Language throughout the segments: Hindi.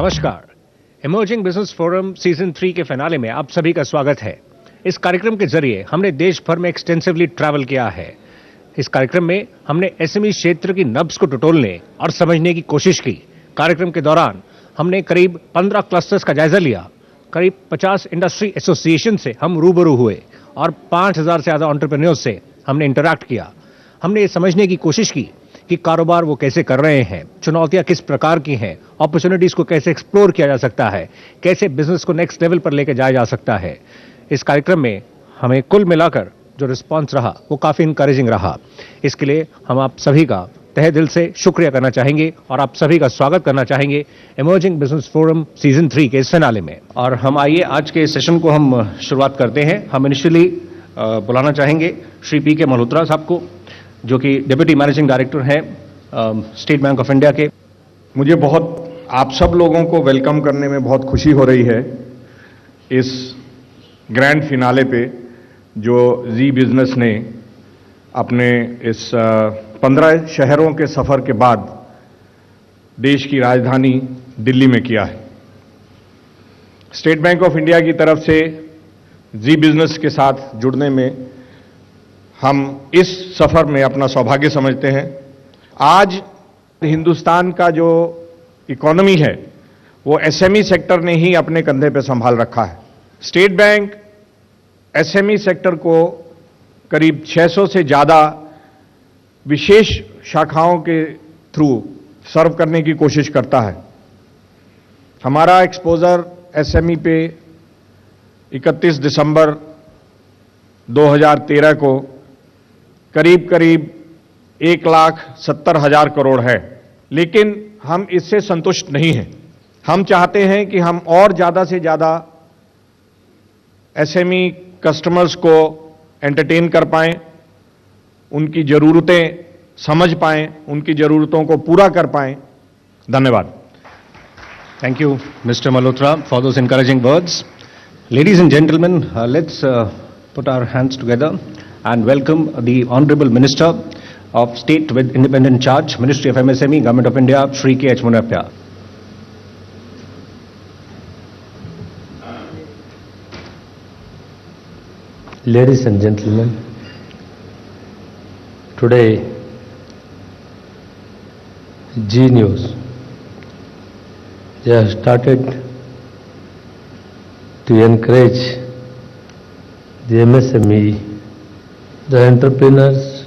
नमस्कार। इमर्जिंग बिजनेस फोरम सीजन 3 के फिनाले में आप सभी का स्वागत है। इस कार्यक्रम के जरिए हमने देश भर में एक्सटेंसिवली ट्रैवल किया है। इस कार्यक्रम में हमने एसएमई क्षेत्र की नब्ज को टटोलने और समझने की कोशिश की। कार्यक्रम के दौरान हमने करीब 15 क्लस्टर्स का जायजा लिया, करीब 50 इंडस्ट्री एसोसिएशन से हम रूबरू हुए और 5000 से ज्यादा एंटरप्रेन्योर्स से हमने इंटरैक्ट किया। हमने ये समझने की कोशिश की कि कारोबार वो कैसे कर रहे हैं, चुनौतियां किस प्रकार की हैं, अपॉर्चुनिटीज को कैसे एक्सप्लोर किया जा सकता है, कैसे बिजनेस को नेक्स्ट लेवल पर लेकर जाया जा सकता है। इस कार्यक्रम में हमें कुल मिलाकर जो रिस्पांस रहा वो काफी इंकरेजिंग रहा। इसके लिए हम आप सभी का तहे दिल से शुक्रिया करना चाहेंगे और आप सभी का स्वागत करना चाहेंगे इमर्जिंग बिजनेस फोरम सीजन 3 के इस फिनाले में। और हम आइए आज के सेशन को हम शुरुआत करते हैं। हम इनिशियली बुलाना चाहेंगे श्री पी के मल्होत्रा साहब को, जो कि डिप्टी मैनेजिंग डायरेक्टर हैं स्टेट बैंक ऑफ इंडिया के। मुझे बहुत आप सब लोगों को वेलकम करने में बहुत खुशी हो रही है इस ग्रैंड फिनाले पे जो जी बिजनेस ने अपने इस 15 शहरों के सफर के बाद देश की राजधानी दिल्ली में किया है। स्टेट बैंक ऑफ इंडिया की तरफ से जी बिजनेस के साथ जुड़ने में हम इस सफर में अपना सौभाग्य समझते हैं। आज हिंदुस्तान का जो इकोनॉमी है वो एसएमई सेक्टर ने ही अपने कंधे पर संभाल रखा है। स्टेट बैंक एसएमई सेक्टर को करीब 600 से ज़्यादा विशेष शाखाओं के थ्रू सर्व करने की कोशिश करता है। हमारा एक्सपोजर एसएमई पे 31 दिसंबर 2013 को करीब 1,70,000 करोड़ है, लेकिन हम इससे संतुष्ट नहीं हैं। हम चाहते हैं कि हम और ज़्यादा से ज़्यादा एसएमई कस्टमर्स को एंटरटेन कर पाएं, उनकी ज़रूरतें समझ पाएं, उनकी ज़रूरतों को पूरा कर पाएं। धन्यवाद। Thank you, Mr. Malhotra, for those encouraging words. Ladies and gentlemen, let's put our hands together and welcome the Honorable Minister of State with Independent Charge, Ministry of MSME, Government of India, Shri K.H. Munapya. Ladies and gentlemen, today G News, they have started to encourage the MSME, the entrepreneurs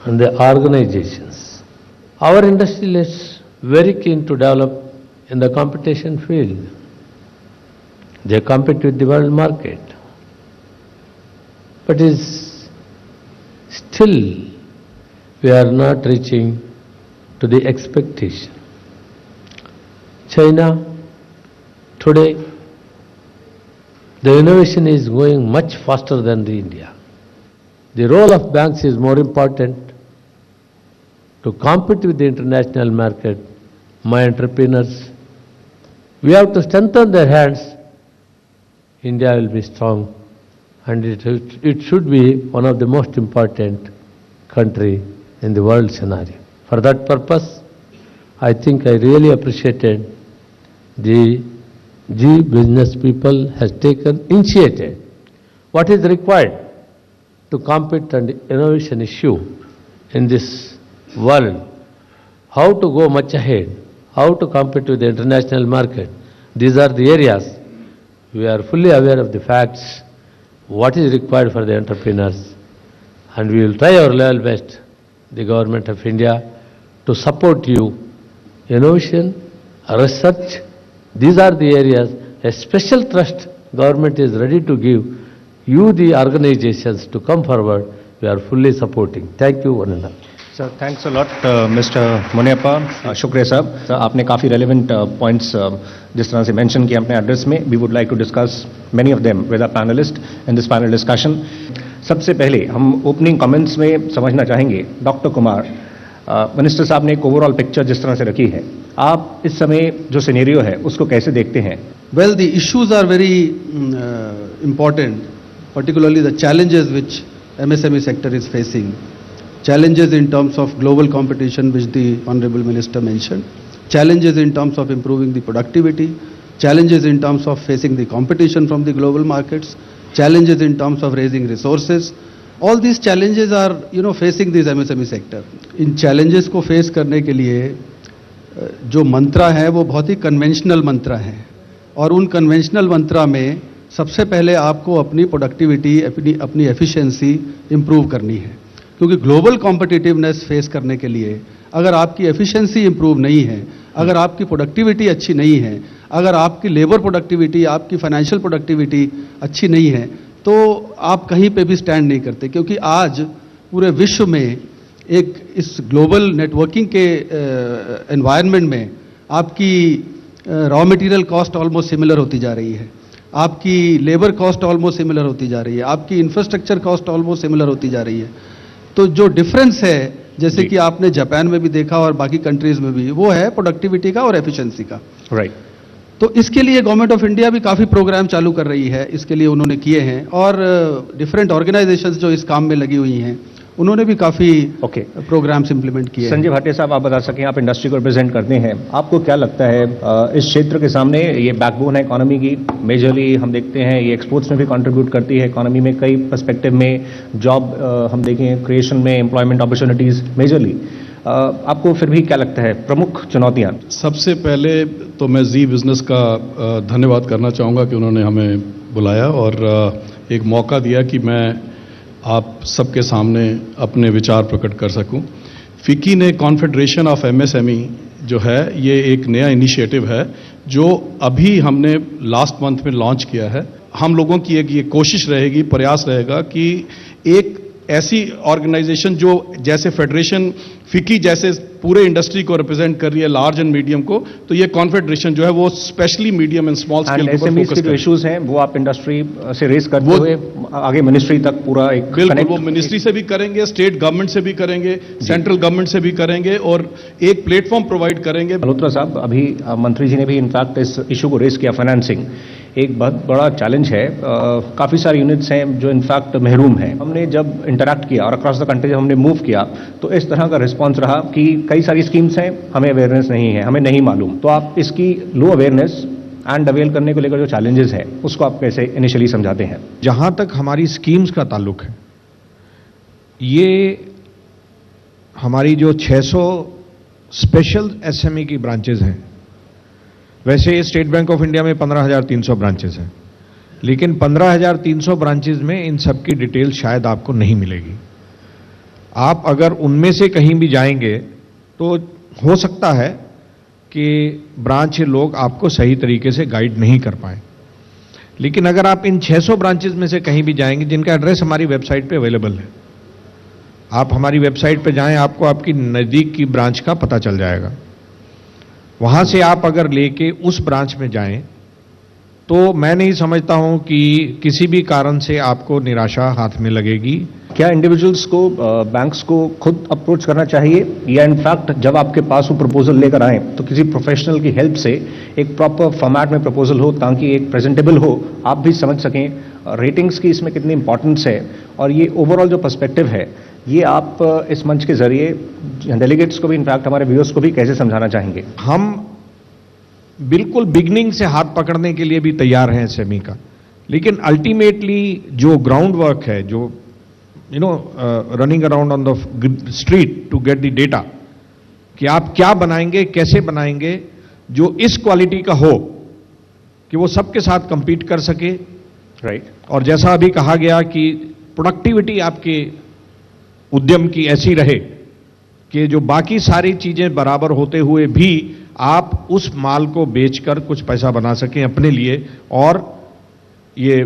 and the organizations. Our industry is very keen to develop in the competition field. They compete with the world market. But still we are not reaching to the expectation. China, today, the innovation is going much faster than the India. The role of banks is more important to compete with the international market. My entrepreneurs, we have to strengthen their hands. India will be strong, and it should be one of the most important country in the world scenario. For that purpose, I think I really appreciated the G business people has taken initiative. What is required to compete and innovation issue in this world? How to go much ahead? How to compete with the international market? These are the areas we are fully aware of the facts, what is required for the entrepreneurs, and we will try our level best, the Government of India, to support you. Innovation, research, these are the areas, a special thrust government is ready to give you, the organizations, to come forward. We are fully supporting. Thank you, one and all. Sir, thanks a lot, Mr. Munapya. शुक्रिया साहब, आपने काफ़ी रेलेवेंट पॉइंट्स जिस तरह से मेंशन किए अपने एड्रेस में। We would like to discuss many of them with our panellist in this panel discussion. सबसे पहले हम ओपनिंग कमेंट्स में समझना चाहेंगे डॉक्टर कुमार, मिनिस्टर साहब ने एक ओवरऑल पिक्चर जिस तरह से रखी है, आप इस समय जो सिनेरियो है उसको कैसे देखते हैं? Well, the issues are very important, particularly the challenges which MSME sector is facing. Challenges in terms of global competition, which the Honorable Minister mentioned. challenges in terms of improving the productivity, challenges in terms of facing the competition from the global markets, challenges in terms of raising resources. All these challenges are, facing this MSME sector. In challenges को face करने के लिए जो मंत्रा है वो बहुत ही कन्वेंशनल मंत्रा है, और उन कन्वेंशनल मंत्रा में सबसे पहले आपको अपनी प्रोडक्टिविटी, अपनी एफिशिएंसी इंप्रूव करनी है, क्योंकि ग्लोबल कॉम्पिटिटिवनेस फेस करने के लिए अगर आपकी एफिशिएंसी इंप्रूव नहीं है, अगर आपकी प्रोडक्टिविटी अच्छी नहीं है, अगर आपकी लेबर प्रोडक्टिविटी, आपकी फाइनेंशियल प्रोडक्टिविटी अच्छी नहीं है, तो आप कहीं पे भी स्टैंड नहीं करते। क्योंकि आज पूरे विश्व में एक इस ग्लोबल नेटवर्किंग के एनवायरनमेंट में आपकी raw material cost almost similar होती जा रही है, आपकी लेबर कॉस्ट ऑलमोस्ट सिमिलर होती जा रही है, आपकी इंफ्रास्ट्रक्चर कॉस्ट ऑलमोस्ट सिमिलर होती जा रही है। तो जो डिफरेंस है, जैसे कि आपने जापान में भी देखा और बाकी कंट्रीज में भी, वो है प्रोडक्टिविटी का और एफिशिएंसी का। राइट। तो इसके लिए गवर्नमेंट ऑफ इंडिया भी काफ़ी प्रोग्राम चालू कर रही है, इसके लिए उन्होंने किए हैं, और डिफरेंट ऑर्गेनाइजेशंस जो इस काम में लगी हुई हैं उन्होंने भी काफ़ी प्रोग्राम्स इंप्लीमेंट किए हैं। संजय भाटिया साहब, आप बता सकें, आप इंडस्ट्री को रिप्रेजेंट करते हैं, आपको क्या लगता है इस क्षेत्र के सामने, ये बैकबोन है इकोनॉमी की, मेजरली हम देखते हैं ये एक्सपोर्ट्स में भी कंट्रीब्यूट करती है इकोनॉमी में, कई पर्सपेक्टिव में, जॉब हम देखें क्रिएशन में, एम्प्लॉयमेंट अपॉर्चुनिटीज मेजरली, आपको फिर भी क्या लगता है प्रमुख चुनौतियां? सबसे पहले तो मैं जी बिजनेस का धन्यवाद करना चाहूँगा कि उन्होंने हमें बुलाया और एक मौका दिया कि मैं आप सबके सामने अपने विचार प्रकट कर सकूं। फिक्की ने कॉन्फेडरेशन ऑफ एमएसएमई जो है, ये एक नया इनिशिएटिव है जो अभी हमने लास्ट मंथ में लॉन्च किया है। हम लोगों की एक ये कोशिश रहेगी, प्रयास रहेगा कि एक ऐसी ऑर्गेनाइजेशन जो जैसे फेडरेशन फिक्की जैसे पूरे इंडस्ट्री को रिप्रेजेंट कर रही है, लार्ज एंड मीडियम को, तो ये कॉन्फेडरेशन जो है वो specially medium and small scale पर फोकस के जो इश्यूज हैं वो आप इंडस्ट्री से रेस करते हुए आगे मिनिस्ट्री तक पूरा एक बिल्कुल, वो मिनिस्ट्री से भी करेंगे, स्टेट गवर्नमेंट से भी करेंगे, सेंट्रल गवर्नमेंट से भी करेंगे, और एक प्लेटफॉर्म प्रोवाइड करेंगे। मल्होत्रा साहब, अभी मंत्री जी ने भी इनफैक्ट इस इशू को रेस किया, फाइनेंसिंग एक बहुत बड़ा चैलेंज है, काफ़ी सारे यूनिट्स हैं जो इनफैक्ट महरूम हैं। हमने जब इंटरैक्ट किया और अक्रॉस द कंट्री जब हमने मूव किया तो इस तरह का रिस्पांस रहा कि कई सारी स्कीम्स हैं, हमें अवेयरनेस नहीं है, हमें नहीं मालूम। तो आप इसकी लो अवेयरनेस एंड अवेल करने को लेकर जो चैलेंजेस हैं उसको आप कैसे इनिशियली समझाते हैं? जहां तक हमारी स्कीम्स का ताल्लुक है, ये हमारी जो 600 स्पेशल एसएमई की ब्रांचेज हैं, वैसे स्टेट बैंक ऑफ इंडिया में 15,300 ब्रांचेज हैं, लेकिन 15,300 ब्रांचेज में इन सब की डिटेल शायद आपको नहीं मिलेगी। आप अगर उनमें से कहीं भी जाएंगे तो हो सकता है कि ब्रांच लोग आपको सही तरीके से गाइड नहीं कर पाए, लेकिन अगर आप इन 600 ब्रांचेज में से कहीं भी जाएंगे, जिनका एड्रेस हमारी वेबसाइट पे अवेलेबल है, आप हमारी वेबसाइट पे जाएं, आपको आपकी नज़दीक की ब्रांच का पता चल जाएगा। वहां से आप अगर लेके उस ब्रांच में जाएं तो मैं नहीं समझता हूं कि किसी भी कारण से आपको निराशा हाथ में लगेगी। क्या इंडिविजुअल्स को बैंक्स को खुद अप्रोच करना चाहिए, या इनफैक्ट जब आपके पास वो प्रपोजल लेकर आए तो किसी प्रोफेशनल की हेल्प से एक प्रॉपर फॉर्मेट में प्रपोजल हो ताकि एक प्रेजेंटेबल हो, आप भी समझ सकें रेटिंग्स की इसमें कितनी इंपॉर्टेंस है, और ये ओवरऑल जो पर्सपेक्टिव है ये आप इस मंच के जरिए डेलीगेट्स को भी, इनफैक्ट हमारे व्यूअर्स को भी कैसे समझाना चाहेंगे? हम बिल्कुल बिगनिंग से हाथ पकड़ने के लिए भी तैयार हैं एसएमई का, लेकिन अल्टीमेटली जो ग्राउंड वर्क है, जो running around on the street to get the data, कि आप क्या बनाएंगे, कैसे बनाएंगे, जो इस क्वालिटी का हो कि वो सबके साथ कंपीट कर सके। राइट। और जैसा अभी कहा गया कि प्रोडक्टिविटी आपके उद्यम की ऐसी रहे कि जो बाकी सारी चीजें बराबर होते हुए भी आप उस माल को बेचकर कुछ पैसा बना सकें अपने लिए, और ये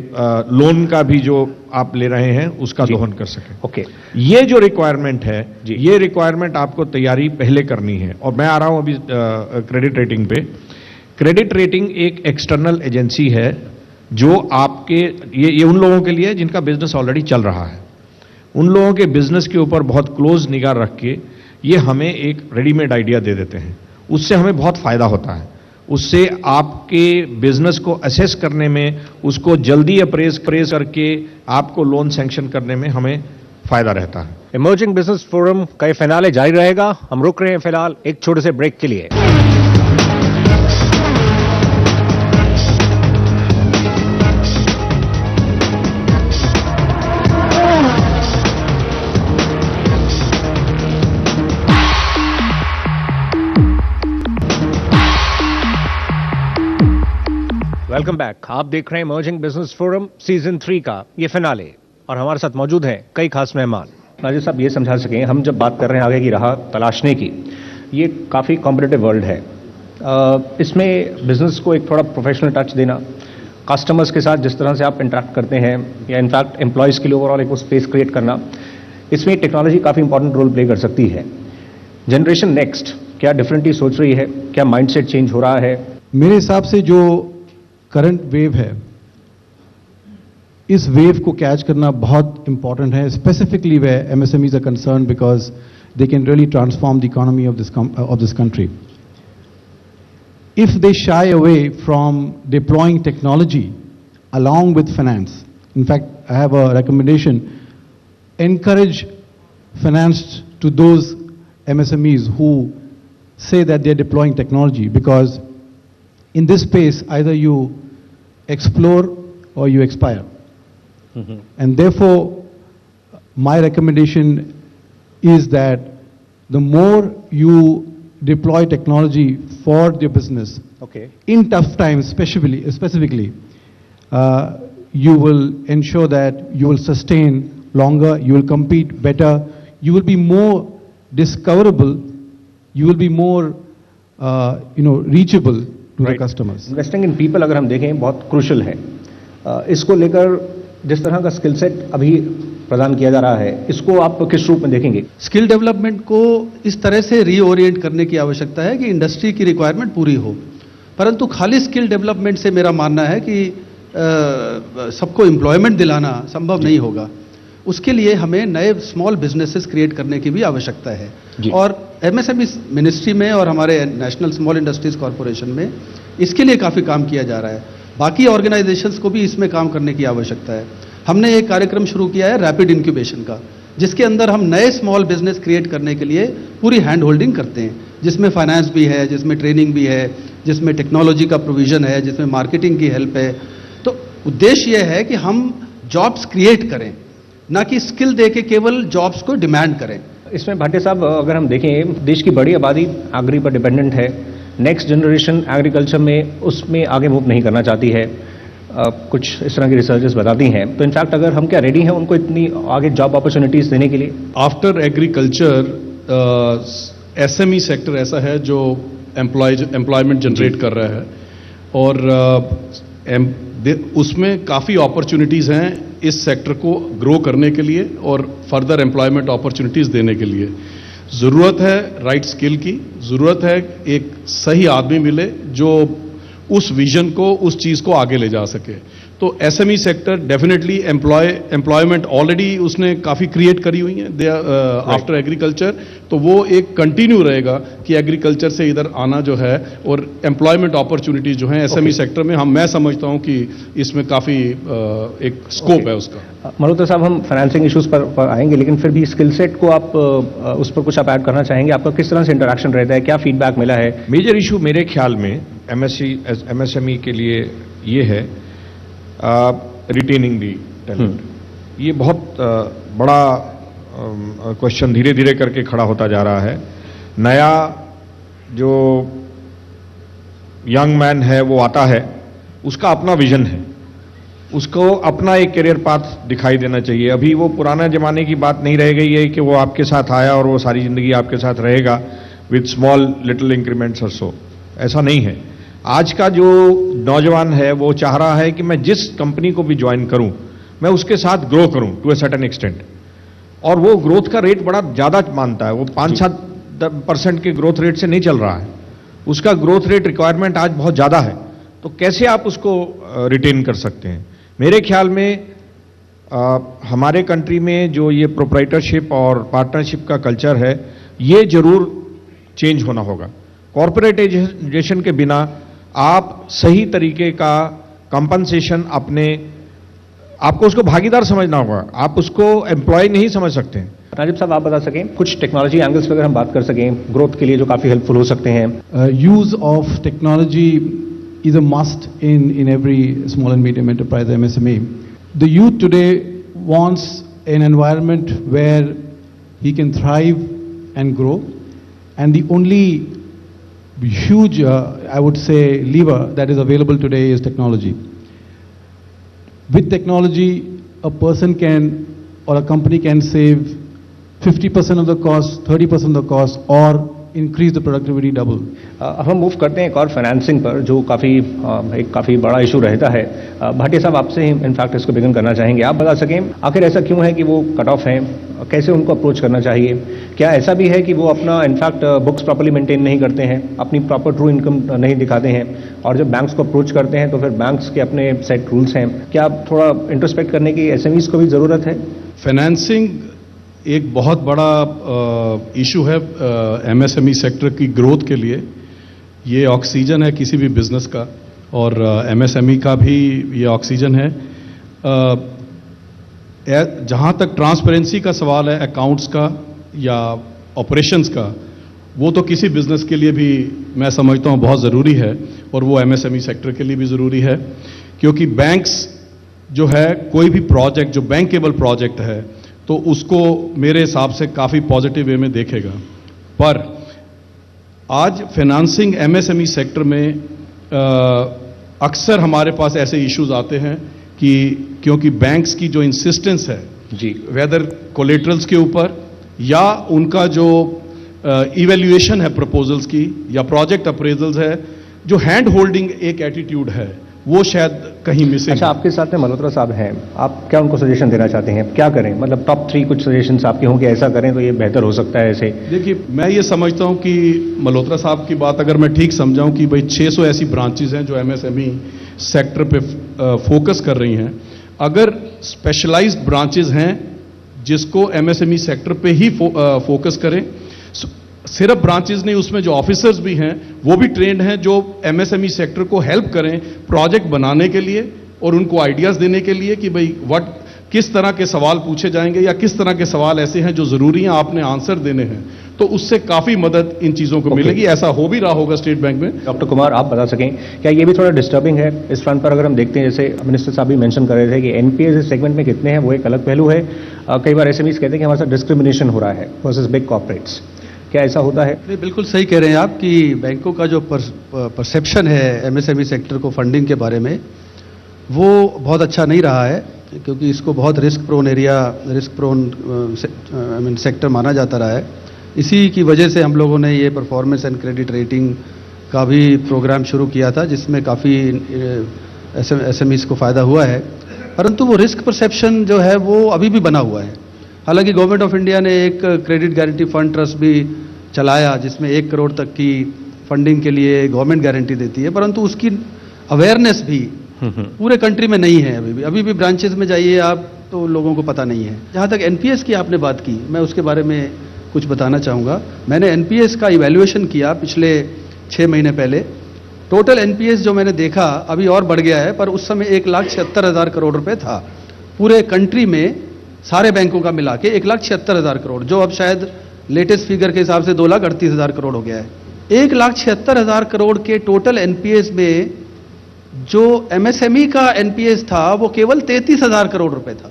लोन का भी जो आप ले रहे हैं उसका दोहन कर सकें। ओके। ये जो रिक्वायरमेंट है, ये रिक्वायरमेंट आपको तैयारी पहले करनी है। और मैं आ रहा हूं अभी क्रेडिट रेटिंग पे। क्रेडिट रेटिंग एक एक्सटर्नल एजेंसी है जो आपके ये उन लोगों के लिए है जिनका बिजनेस ऑलरेडी चल रहा है, उन लोगों के बिजनेस के ऊपर बहुत क्लोज निगाह रख के ये हमें एक रेडीमेड आइडिया दे देते हैं। उससे हमें बहुत फायदा होता है, उससे आपके बिजनेस को असेस करने में, उसको जल्दी अप्रेज करके आपको लोन सैंक्शन करने में हमें फायदा रहता है। इमर्जिंग बिजनेस फोरम का ये फिनाले जारी रहेगा। हम रुक रहे हैं फिलहाल एक छोटे से ब्रेक के लिए। Welcome back. आप देख रहे हैं इमर्जिंग बिजनेस फोरम सीजन 3 का ये फिनाले और हमारे साथ मौजूद हैं कई खास मेहमान। राजेश साहब, ये समझा सकें, हम जब बात कर रहे हैं आगे की राह तलाशने की, ये काफ़ी कॉम्पिटिटिव वर्ल्ड है, इसमें बिजनेस को एक थोड़ा प्रोफेशनल टच देना, कस्टमर्स के साथ जिस तरह से आप इंटरेक्ट करते हैं या इनफैक्ट एम्प्लॉयज़ के लिए ओवरऑल एक स्पेस क्रिएट करना, इसमें टेक्नोलॉजी काफ़ी इंपॉर्टेंट रोल प्ले कर सकती है। जनरेशन नेक्स्ट क्या डिफरेंटली सोच रही है, क्या माइंडसेट चेंज हो रहा है? मेरे हिसाब से जो करंट वेव है, इस वेव को कैच करना बहुत इंपॉर्टेंट है, स्पेसिफिकली वे MSMEs are concern because they can really transform the economy of this country. If they shy away from deploying technology along with finance, in fact, I have a recommendation, encourage finance to those MSMEs who say that they're deploying technology, because in this space, either you explore or you expire. And therefore, my recommendation is that the more you deploy technology for your business, Okay. in tough times specifically, you will ensure that you will sustain longer, you will compete better, you will be more discoverable, you will be more reachable to the customers. Investing in people अगर हम देखें बहुत क्रूशल है। इसको लेकर जिस तरह का स्किल सेट अभी प्रदान किया जा रहा है, इसको आप किस रूप में देखेंगे? स्किल डेवलपमेंट को इस तरह से रीओरिएंट करने की आवश्यकता है कि इंडस्ट्री की रिक्वायरमेंट पूरी हो, परंतु खाली स्किल डेवलपमेंट से मेरा मानना है कि सबको एम्प्लॉयमेंट दिलाना संभव नहीं होगा। उसके लिए हमें नए स्मॉल बिजनेसेस क्रिएट करने की भी आवश्यकता है, और MSME मिनिस्ट्री में और हमारे नेशनल स्मॉल इंडस्ट्रीज कॉरपोरेशन में इसके लिए काफ़ी काम किया जा रहा है। बाकी ऑर्गेनाइजेशंस को भी इसमें काम करने की आवश्यकता है। हमने एक कार्यक्रम शुरू किया है रैपिड इंक्यूबेशन का, जिसके अंदर हम नए स्मॉल बिजनेस क्रिएट करने के लिए पूरी हैंड होल्डिंग करते हैं, जिसमें फाइनेंस भी है, जिसमें ट्रेनिंग भी है, जिसमें टेक्नोलॉजी का प्रोविजन है, जिसमें मार्केटिंग की हेल्प है। तो उद्देश्य यह है कि हम जॉब्स क्रिएट करें, ना कि स्किल दे के केवल जॉब्स को डिमांड करें। इसमें भाटिया साहब, अगर हम देखें, देश की बड़ी आबादी एग्री पर डिपेंडेंट है, नेक्स्ट जनरेशन एग्रीकल्चर में उसमें आगे मूव नहीं करना चाहती है, कुछ इस तरह की रिसर्चेस बताती हैं। तो इनफैक्ट अगर हम क्या रेडी हैं उनको इतनी आगे जॉब अपॉर्चुनिटीज देने के लिए? आफ्टर एग्रीकल्चर SME सेक्टर ऐसा है जो एम्प्लॉयमेंट जनरेट कर रहा है, और उसमें काफ़ी अपॉर्चुनिटीज़ हैं इस सेक्टर को ग्रो करने के लिए और फर्दर एम्प्लॉयमेंट अपॉर्चुनिटीज़ देने के लिए। ज़रूरत है राइट स्किल की, ज़रूरत है एक सही आदमी मिले जो उस विजन को, उस चीज़ को आगे ले जा सके। तो SME sector definitely employment already उसने काफ़ी क्रिएट करी हुई है आफ्टर एग्रीकल्चर, तो वो एक कंटिन्यू रहेगा कि एग्रीकल्चर से इधर आना जो है, और एम्प्लॉयमेंट अपॉर्चुनिटीज जो है SME सेक्टर में मैं समझता हूं कि इसमें काफ़ी एक स्कोप है उसका। मल्होत्रा साहब, हम फाइनेंसिंग इश्यूज पर आएंगे, लेकिन फिर भी स्किल सेट को आप उस पर कुछ आप ऐड करना चाहेंगे? आपका किस तरह से इंटरेक्शन रहता है, क्या फीडबैक मिला है? मेजर इशू मेरे ख्याल में MSME के लिए ये है रिटेनिंग दी टैलेंट। ये बहुत बड़ा क्वेश्चन धीरे धीरे करके खड़ा होता जा रहा है। नया जो यंग मैन है वो आता है, उसका अपना विजन है, उसको अपना एक करियर पाथ दिखाई देना चाहिए। अभी वो पुराना जमाने की बात नहीं रह गई है कि वो आपके साथ आया और वो सारी जिंदगी आपके साथ रहेगा विद स्मॉल लिटिल इंक्रीमेंट्स और सो। ऐसा नहीं है। आज का जो नौजवान है वो चाह रहा है कि मैं जिस कंपनी को भी ज्वाइन करूं, मैं उसके साथ ग्रो करूं टू ए सर्टेन एक्सटेंट, और वो ग्रोथ का रेट बड़ा ज़्यादा मानता है। वो 5-7% के ग्रोथ रेट से नहीं चल रहा है, उसका ग्रोथ रेट रिक्वायरमेंट आज बहुत ज़्यादा है। तो कैसे आप उसको रिटेन कर सकते हैं? मेरे ख्याल में हमारे कंट्री में जो ये प्रोप्राइटरशिप और पार्टनरशिप का कल्चर है, ये जरूर चेंज होना होगा। कॉर्पोरेटाइजेशन के बिना आप सही तरीके का कंपनसेशन आपको उसको भागीदार समझना होगा, आप उसको एम्प्लॉय नहीं समझ सकते हैं। राजीव साहब, आप बता सकें कुछ टेक्नोलॉजी एंगल्स पर अगर हम बात कर सकें ग्रोथ के लिए जो काफ़ी हेल्पफुल हो सकते हैं? Use of technology is a must in every small and medium enterprise, MSME. The youth today wants an environment where he can thrive and grow, and the only huge, I would say, lever that is available today is technology. With technology, a person can or a company can save 50% of the cost, 30% of the cost, or increase the productivity double. हम मूव करते हैं एक और फाइनेंसिंग पर, जो काफ़ी बड़ा इशू रहता है। भाटिया साहब, आपसे ही इनफैक्ट इसको बिगिन करना चाहेंगे। आप बता सकें आखिर ऐसा क्यों है कि वो कट ऑफ हैं, कैसे उनको अप्रोच करना चाहिए? क्या ऐसा भी है कि वो अपना इनफैक्ट बुक्स प्रॉपर्ली मेंटेन नहीं करते हैं, अपनी प्रॉपर ट्रू इनकम नहीं दिखाते हैं, और जब बैंक्स को अप्रोच करते हैं तो फिर बैंक्स के अपने सेट रूल्स हैं? क्या थोड़ा इंट्रोस्पेक्ट करने की एसएमईज को भी ज़रूरत है? फाइनेंसिंग एक बहुत बड़ा इशू है एमएसएमई सेक्टर की ग्रोथ के लिए। ये ऑक्सीजन है किसी भी बिजनेस का, और एमएसएमई का भी ये ऑक्सीजन है। जहाँ तक ट्रांसपेरेंसी का सवाल है, अकाउंट्स का या ऑपरेशंस का, वो तो किसी बिजनेस के लिए भी मैं समझता हूँ बहुत ज़रूरी है, और वो एमएसएमई सेक्टर के लिए भी ज़रूरी है, क्योंकि बैंक्स जो है कोई भी प्रोजेक्ट जो बैंकेबल प्रोजेक्ट है तो उसको मेरे हिसाब से काफ़ी पॉजिटिव वे में देखेगा। पर आज फाइनेंसिंग एमएसएमई सेक्टर में अक्सर हमारे पास ऐसे इश्यूज आते हैं कि क्योंकि बैंक्स की जो इंसिस्टेंस है जी, वेदर कोलेटरल्स के ऊपर या उनका जो इवैल्यूएशन है प्रपोजल्स की या प्रोजेक्ट अप्रेजल्स है, जो हैंड होल्डिंग एक एटीट्यूड है, वो शायद कहीं मिसिंग। अच्छा, आपके साथ में मल्होत्रा साहब हैं, आप क्या उनको सजेशन देना चाहते हैं? क्या करें? मतलब टॉप 3 कुछ सजेशंस आपके होंगे, ऐसा करें तो ये बेहतर हो सकता है ऐसे। देखिए, मैं ये समझता हूं कि मल्होत्रा साहब की बात अगर मैं ठीक समझाऊं कि भाई 600 ऐसी ब्रांचेस हैं जो एमएसएमई सेक्टर पे फोकस कर रही हैं। अगर स्पेशलाइज्ड ब्रांचेस हैं जिसको एमएसएमई सेक्टर पे ही फोकस करें, सिर्फ ब्रांचेस नहीं, उसमें जो ऑफिसर्स भी हैं वो भी ट्रेंड हैं, जो एमएसएमई सेक्टर को हेल्प करें प्रोजेक्ट बनाने के लिए और उनको आइडियाज देने के लिए कि भाई किस तरह के सवाल पूछे जाएंगे या किस तरह के सवाल ऐसे हैं जो जरूरी हैं, आपने आंसर देने हैं, तो उससे काफी मदद इन चीजों को मिलेगी। ऐसा हो भी रहा होगा स्टेट बैंक में। डॉक्टर कुमार, आप बता सकें क्या ये भी थोड़ा डिस्टर्बिंग है इस फ्रंट पर? अगर हम देखते हैं, जैसे मिनिस्टर साहब भी मेंशन कर रहे थे कि एनपीएस इस सेगमेंट में कितने हैं, वो एक अलग पहलू है। कई बार एसएमईज कहते हैं कि हमारे साथ डिस्क्रिमिनेशन हो रहा है वर्सेस बिग कॉर्पोरेट्स। क्या ऐसा होता है? नहीं, बिल्कुल सही कह रहे हैं आप कि बैंकों का जो परसेप्शन है एमएसएमई सेक्टर को फंडिंग के बारे में, वो बहुत अच्छा नहीं रहा है, क्योंकि इसको बहुत रिस्क प्रोन सेक्टर माना जाता रहा है। इसी की वजह से हम लोगों ने ये परफॉर्मेंस एंड क्रेडिट रेटिंग का भी प्रोग्राम शुरू किया था, जिसमें काफ़ी एसएमईज को फ़ायदा हुआ है। परंतु वो रिस्क परसेप्शन जो है वो अभी भी बना हुआ है। हालांकि गवर्नमेंट ऑफ इंडिया ने एक क्रेडिट गारंटी फंड ट्रस्ट भी चलाया, जिसमें 1 करोड़ तक की फंडिंग के लिए गवर्नमेंट गारंटी देती है, परंतु उसकी अवेयरनेस भी पूरे कंट्री में नहीं है। अभी भी ब्रांचेस में जाइए आप तो लोगों को पता नहीं है। जहाँ तक एनपीएस की आपने बात की, मैं उसके बारे में कुछ बताना चाहूँगा। मैंने एनपीएस का इवैल्यूएशन किया पिछले 6 महीने पहले। टोटल एनपीएस जो मैंने देखा अभी और बढ़ गया है, पर उस समय 1,76,000 करोड़ रुपए था पूरे कंट्री में, सारे बैंकों का मिला के 1,76,000 करोड़, जो अब शायद लेटेस्ट फिगर के हिसाब से 2,38,000 करोड़ हो गया है। 1,76,000 करोड़ के टोटल एनपीएस में जो एमएसएमई का एनपीएस था वो केवल 33,000 करोड़ रुपए था।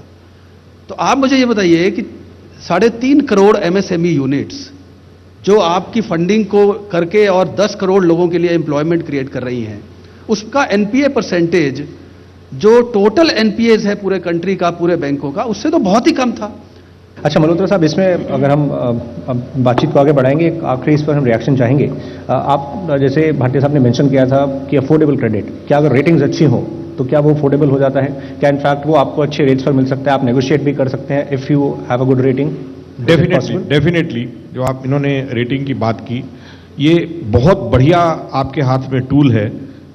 तो आप मुझे ये बताइए कि 3.5 करोड़ एमएसएमई यूनिट्स जो आपकी फंडिंग को करके और 10 करोड़ लोगों के लिए एम्प्लॉयमेंट क्रिएट कर रही हैं, उसका एनपीए परसेंटेज जो टोटल एनपीएस है पूरे कंट्री का, पूरे बैंकों का, उससे तो बहुत ही कम था। अच्छा मल्होत्रा साहब, इसमें अगर हम बातचीत को आगे बढ़ाएंगे, आखिरी इस पर हम रिएक्शन चाहेंगे। आप जैसे भाटिया साहब ने मेंशन किया था कि अफोर्डेबल क्रेडिट, क्या अगर रेटिंग्स अच्छी हो तो क्या वो अफोर्डेबल हो जाता है? क्या इनफैक्ट वो आपको अच्छे रेट्स पर मिल सकता है, आप नेगोशिएट भी कर सकते हैं if you have a good rating? Definitely जो आप इन्होंने रेटिंग की बात की, ये बहुत बढ़िया आपके हाथ में टूल है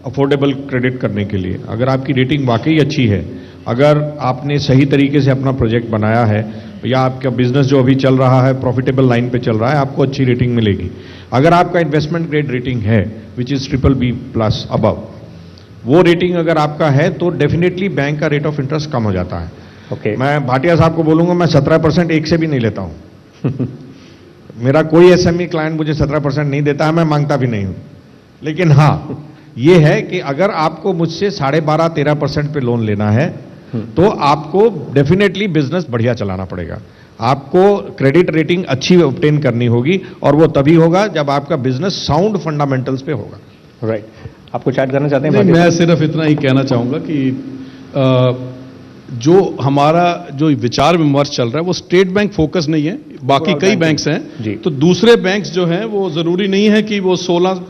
अफोर्डेबल क्रेडिट करने के लिए। अगर आपकी रेटिंग वाकई अच्छी है, अगर आपने सही तरीके से अपना प्रोजेक्ट बनाया है, या आपका बिजनेस जो अभी चल रहा है प्रॉफिटेबल लाइन पे चल रहा है, आपको अच्छी रेटिंग मिलेगी। अगर आपका इन्वेस्टमेंट ग्रेड रेटिंग है विच इज BBB+ अबव, वो रेटिंग अगर आपका है तो डेफिनेटली बैंक का रेट ऑफ इंटरेस्ट कम हो जाता है। ओके, मैं भाटिया साहब को बोलूंगा, मैं 17% एक से भी नहीं लेता हूं। मेरा कोई एसएमई क्लाइंट मुझे 17% नहीं देता है, मैं मांगता भी नहीं हूं। लेकिन हाँ, ये है कि अगर आपको मुझसे 12.5-13% पे लोन लेना है तो आपको डेफिनेटली बिजनेस बढ़िया चलाना पड़ेगा। आपको क्रेडिट रेटिंग अच्छी ऑब्टेन करनी होगी और वो तभी होगा जब आपका बिजनेस साउंड फंडामेंटल्स पे होगा। राइट, आप कुछ ऐड करना चाहते हैं? नहीं, मैं सिर्फ इतना ही कहना चाहूंगा कि जो हमारा जो विचार विमर्श चल रहा है वो स्टेट बैंक फोकस नहीं है, बाकी कई बैंक्स हैं। तो दूसरे बैंक्स जो हैं वो जरूरी नहीं है कि वो 16,